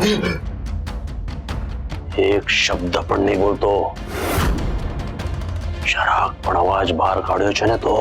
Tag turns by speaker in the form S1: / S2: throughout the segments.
S1: એક શબ્દ પણ નહીં બોલતો. જરાક પણ અવાજ બહાર કાઢ્યો છે ને તો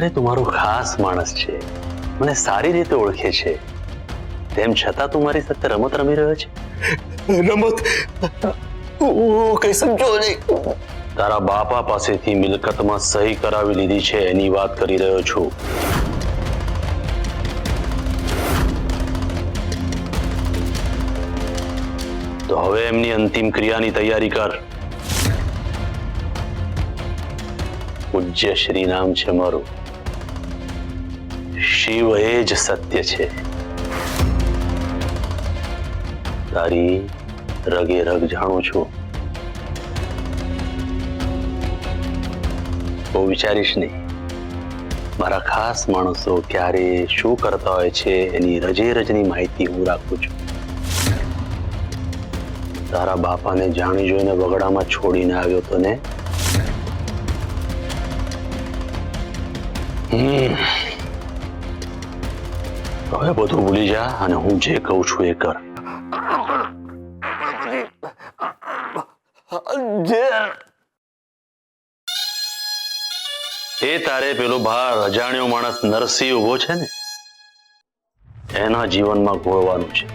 S1: અરે તું મારો ખાસ માણસ છે, મને સારી રીતે ઓળખે છે, તેમ છતાં તું મારી સાથે રમત રમી રહ્યો છે.
S2: રમત? હું કઈ સમજો નહીં.
S1: તારા બાપા પાસેથી મિલકતમાં સહી કરાવી લીધી છે એની વાત કરી રહ્યો છું. તો હવે એમની અંતિમ ક્રિયાની તૈયારી કર. પૂજ્ય શ્રી નામ છે મારું. શિવ એ જ સત્ય છે. તારી રગે રગ જાણું છું. બહુ વિચારીશ નહીં. મારા ખાસ માણસો ક્યારે શું કરતા હોય છે એની રજે રજની માહિતી હું રાખું છું. તારા બાપાને જાણી જોઈને વગડામાં છોડીને આવ્યો તો ને. હવે બધું ભૂલી જા અને હું જે કહું છું એ કર. એ તારે પેલો બહાર અજાણ્યો માણસ નરસિંહ ઉભો છે ને એના જીવનમાં ઘોળવાનું છે.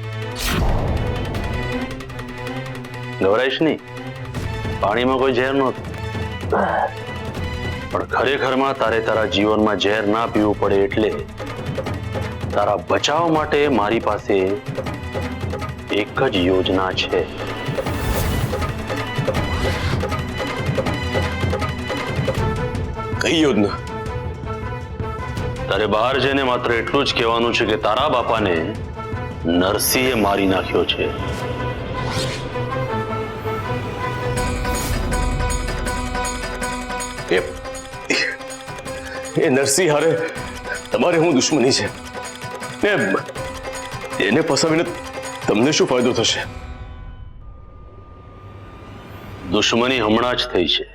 S1: ગભરાઈશ નહીં. પાણીમાં કોઈ ઝેર નહોતું, પણ ખરેખરમાં તારે તારા જીવનમાં ઝેર ના પીવું પડે એટલે તારા બચાવ માટે મારી પાસે એક જ યોજના છે.
S2: કઈ યોજના?
S1: તારે બહાર જઈને માત્ર એટલું જ કહેવાનું છે કે તારા બાપાને નરસિંહે મારી નાખ્યો છે.
S2: એ નરસિંહ હારે તમારે શું દુશ્મની છે? એને ફસાવીને તમને શું ફાયદો થશે?
S1: દુશ્મની હમણાં જ થઈ છે.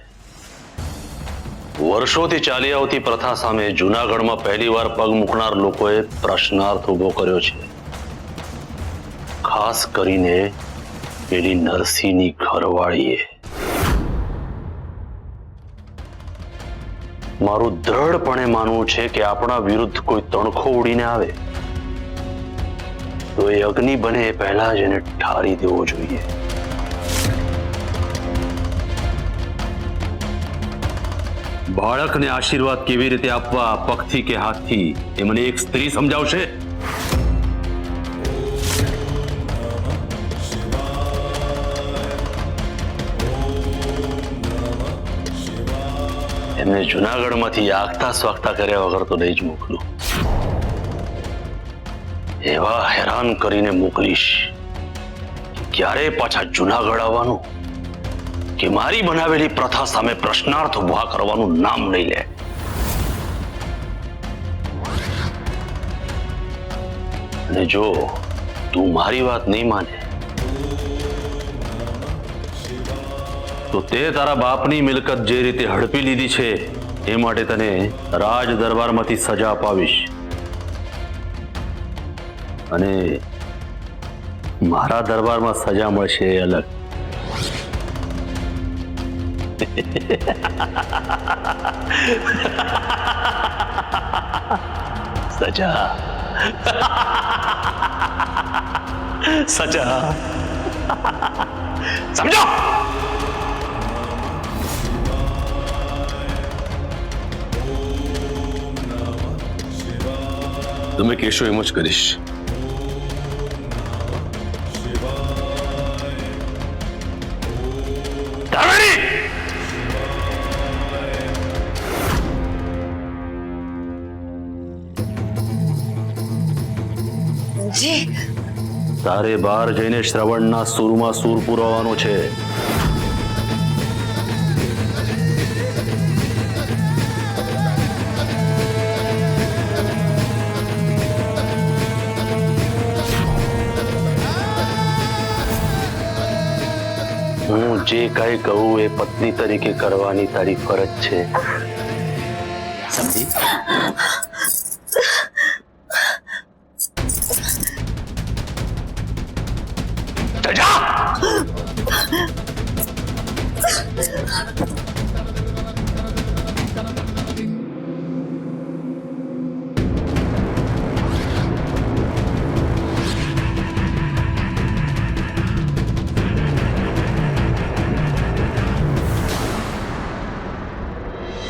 S1: વર્ષોથી ચાલી આવતી પ્રથા સામે જૂનાગઢમાં પહેલીવાર પગ મૂકનાર લોકોએ પ્રશ્નાર્થ ઉભો કર્યો છે. ખાસ કરીને પેલી નરસિંહની ઘરવાળીએ. મારું દ્રઢપણે માનવું છે કે આપણા વિરુદ્ધ કોઈ તણખો ઉડીને આવે તો એ અગ્નિ બને એ પહેલા જ એને ઠારી દેવો જોઈએ. બાળકને આશીર્વાદ કેવી રીતે આપવા, પગથી કે હાથથી, એ મને એક સ્ત્રી સમજાવશે? એમને જૂનાગઢમાંથી આગતા સ્વાગતા કર્યા વગર તો નહીં જ મોકલું. એવા હેરાન કરીને મોકલીશ કે ક્યારે પાછા જૂનાગઢ આવવાનું કે મારી બનાવેલી પ્રથા સામે પ્રશ્નાર્થ ઉભા કરવાનું નામ નહીં લે. અને જો તું મારી વાત નહીં માને તો તે તારા બાપની મિલકત જે રીતે હડપી લીધી છે એ માટે તને રાજ દરબારમાંથી સજા અપાવીશ. અને મારા દરબારમાં સજા મળશે એ અલગ. સજા સજા સમજો.
S2: તમે કહેશો એમ જ કરીશ.
S1: તારે બહાર જઈને શ્રવણના સૂરમાં સૂર પુરાવાનો છે. હું જે કઈ કહું એ પત્ની તરીકે કરવાની તારી ફરજ છે, સમજી?